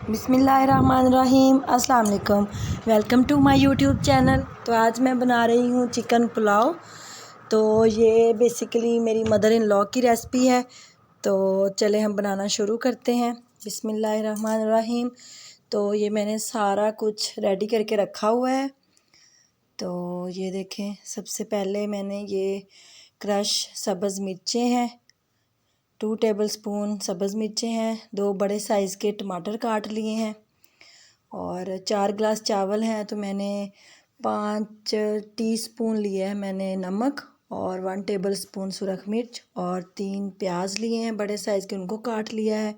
बिस्मिल्लाहिर्रहमानिर्रहीम। अस्सलाम वालेकुम। Welcome to my YouTube channel. तो आज मैं बना रही हूँ चिकन पुलाव। तो ये बेसिकली मेरी मदर इन लॉ की रेसिपी है। तो चले हम बनाना शुरू करते हैं। बिस्मिल्लाहिर्रहमानिर्रहीम। तो ये मैंने सारा कुछ रेडी करके रखा हुआ है। तो ये देखें, सबसे पहले मैंने ये क्रश सब्ज़ मिर्चें हैं, 2 टेबलस्पून सब्ज़ मिर्चें हैं, 2 बड़े साइज़ के टमाटर काट लिए हैं और 4 गिलास चावल हैं। तो मैंने 5 टीस्पून लिए हैं मैंने नमक और 1 टेबलस्पून सुरख मिर्च और 3 प्याज लिए हैं बड़े साइज़ के, उनको काट लिया है।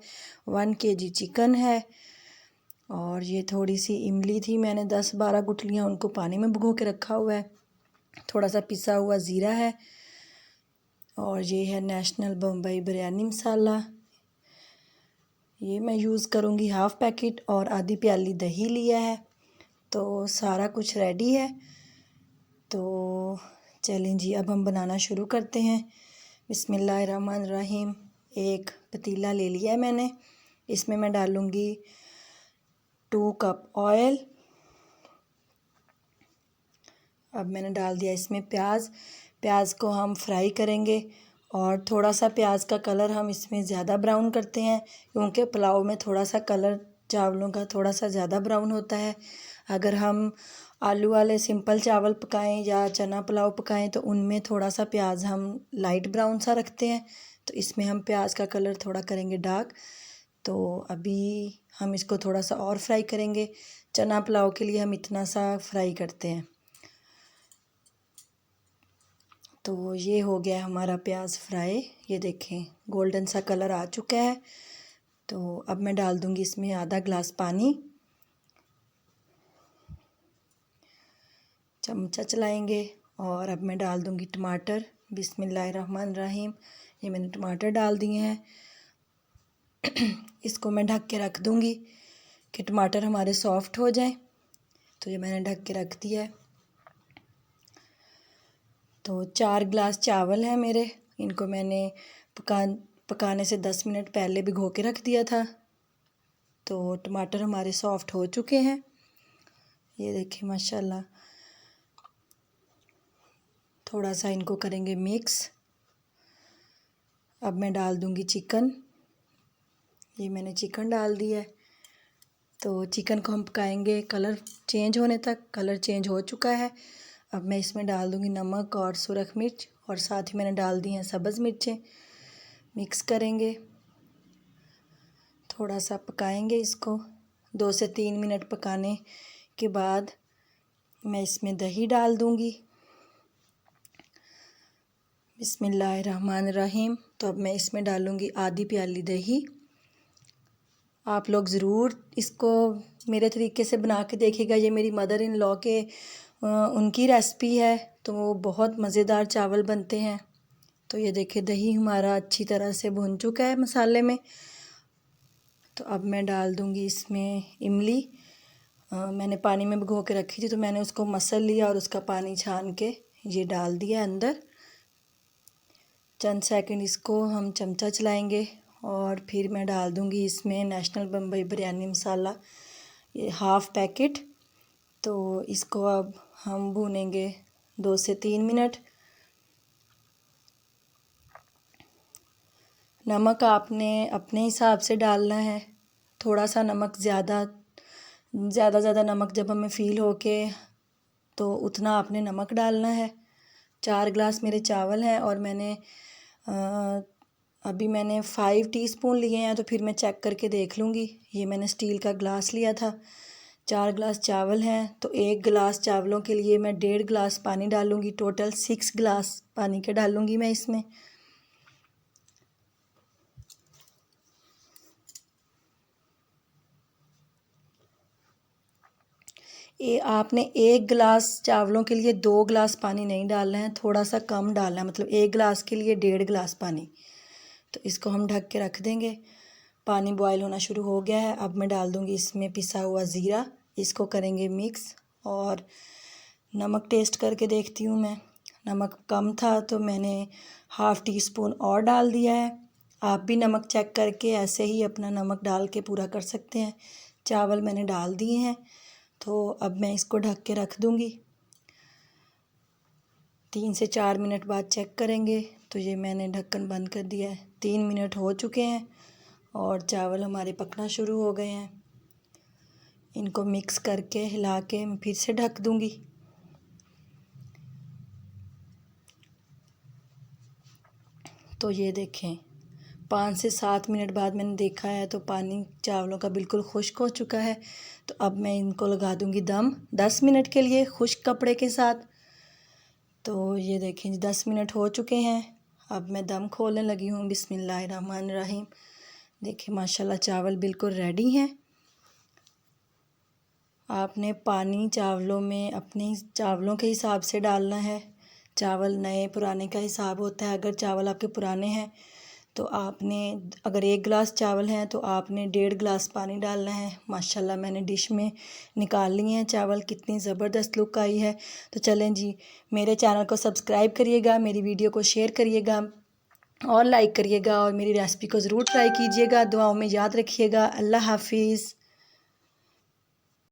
1 केजी चिकन है और ये थोड़ी सी इमली थी, मैंने 10-12 गुठलियाँ, उनको पानी में भिगो के रखा हुआ है। थोड़ा सा पिसा हुआ ज़ीरा है और ये है नेशनल बम्बई बिरयानी मसाला, ये मैं यूज़ करूँगी हाफ़ पैकेट, और आधी प्याली दही लिया है। तो सारा कुछ रेडी है। तो चलें जी, अब हम बनाना शुरू करते हैं। बिस्मिल्लाहिर्रहमानिर्रहीम। एक पतीला ले लिया है मैंने, इसमें मैं डालूँगी 2 कप ऑयल। अब मैंने डाल दिया इसमें प्याज को हम फ्राई करेंगे और थोड़ा सा प्याज का कलर हम इसमें ज़्यादा ब्राउन करते हैं, क्योंकि पुलाव में थोड़ा सा कलर चावलों का थोड़ा सा ज़्यादा ब्राउन होता है। अगर हम आलू वाले सिंपल चावल पकाएं या चना पुलाव पकाएं तो उनमें थोड़ा सा प्याज हम लाइट ब्राउन सा रखते हैं। तो इसमें हम प्याज का कलर थोड़ा करेंगे डार्क। तो अभी हम इसको थोड़ा सा और फ्राई करेंगे। चना पुलाव के लिए हम इतना सा फ्राई करते हैं। तो ये हो गया हमारा प्याज फ्राई, ये देखें गोल्डन सा कलर आ चुका है। तो अब मैं डाल दूंगी इसमें आधा गिलास पानी, चमचा चलाएंगे और अब मैं डाल दूंगी टमाटर। बिस्मिल्लाहिर्रहमानिर्रहीम। ये मैंने टमाटर डाल दिए हैं। इसको मैं ढक के रख दूंगी कि टमाटर हमारे सॉफ्ट हो जाए। तो ये मैंने ढक के रख दिया है। तो 4 गिलास चावल हैं मेरे, इनको मैंने पकाने से 10 मिनट पहले भिगो के रख दिया था। तो टमाटर हमारे सॉफ्ट हो चुके हैं, ये देखिए माशाल्लाह। थोड़ा सा इनको करेंगे मिक्स। अब मैं डाल दूंगी चिकन, ये मैंने चिकन डाल दिया है। तो चिकन को हम पकाएंगे कलर चेंज होने तक। कलर चेंज हो चुका है। अब मैं इसमें डाल दूंगी नमक और सुरख मिर्च और साथ ही मैंने डाल दी हैं सब्ज़ मिर्चें। मिक्स करेंगे, थोड़ा सा पकाएंगे इसको। 2 से 3 मिनट पकाने के बाद मैं इसमें दही डाल दूंगी। बिस्मिल्लाहिर्रहमानिर्रहीम। तो अब मैं इसमें डालूंगी आधी प्याली दही। आप लोग ज़रूर इसको मेरे तरीके से बना के देखिएगा। ये मेरी मदर इन लॉ के उनकी रेसिपी है, तो वो बहुत मज़ेदार चावल बनते हैं। तो ये देखिए दही हमारा अच्छी तरह से भुन चुका है मसाले में। तो अब मैं डाल दूंगी इसमें इमली। मैंने पानी में भिगो के रखी थी, तो मैंने उसको मसल लिया और उसका पानी छान के ये डाल दिया अंदर। चंद सेकंड इसको हम चमचा चलाएंगे और फिर मैं डाल दूंगी इसमें नेशनल बम्बई बिरयानी मसाला, ये हाफ़ पैकेट। तो इसको अब हम भूनेंगे 2 से 3 मिनट। नमक आपने अपने हिसाब से डालना है। थोड़ा सा नमक ज़्यादा नमक जब हमें फ़ील हो के, तो उतना आपने नमक डालना है। 4 गिलास मेरे चावल हैं और अभी मैंने 5 टीस्पून लिए हैं, तो फिर मैं चेक करके देख लूँगी। ये मैंने स्टील का गिलास लिया था। 4 गिलास चावल हैं, तो 1 गिलास चावलों के लिए मैं 1.5 गिलास पानी डालूँगी। टोटल 6 गिलास पानी के डालूँगी मैं इसमें। आपने 1 गिलास चावलों के लिए 2 गिलास पानी नहीं डालना है, थोड़ा सा कम डालना है, मतलब 1 गिलास के लिए 1.5 गिलास पानी। तो इसको हम ढक के रख देंगे। पानी बॉयल होना शुरू हो गया है। अब मैं डाल दूँगी इसमें पिसा हुआ ज़ीरा। इसको करेंगे मिक्स और नमक टेस्ट करके देखती हूँ मैं। नमक कम था तो मैंने हाफ़ टीस्पून और डाल दिया है। आप भी नमक चेक करके ऐसे ही अपना नमक डाल के पूरा कर सकते हैं। चावल मैंने डाल दिए हैं। तो अब मैं इसको ढक के रख दूँगी। 3 से 4 मिनट बाद चेक करेंगे। तो ये मैंने ढक्कन बंद कर दिया है। 3 मिनट हो चुके हैं और चावल हमारे पकना शुरू हो गए हैं। इनको मिक्स करके हिला के मैं फिर से ढक दूँगी। तो ये देखें 5 से 7 मिनट बाद मैंने देखा है तो पानी चावलों का बिल्कुल खुश्क हो चुका है। तो अब मैं इनको लगा दूँगी दम 10 मिनट के लिए खुश्क कपड़े के साथ। तो ये देखें 10 मिनट हो चुके हैं। अब मैं दम खोलने लगी हूँ। बिस्मिल्लाहिर्रहमानिर्रहीम। देखिए माशाल्लाह चावल बिल्कुल रेडी हैं। आपने पानी चावलों में अपने चावलों के हिसाब से डालना है। चावल नए पुराने का हिसाब होता है। अगर चावल आपके पुराने हैं तो आपने अगर 1 गिलास चावल हैं तो आपने 1.5 गिलास पानी डालना है। माशाल्लाह मैंने डिश में निकाल लिए हैं चावल। कितनी ज़बरदस्त लुक आई है। तो चलें जी, मेरे चैनल को सब्सक्राइब करिएगा, मेरी वीडियो को शेयर करिएगा और लाइक करिएगा और मेरी रेसिपी को ज़रूर ट्राई कीजिएगा। दुआओं में याद रखिएगा। अल्लाह हाफिज़।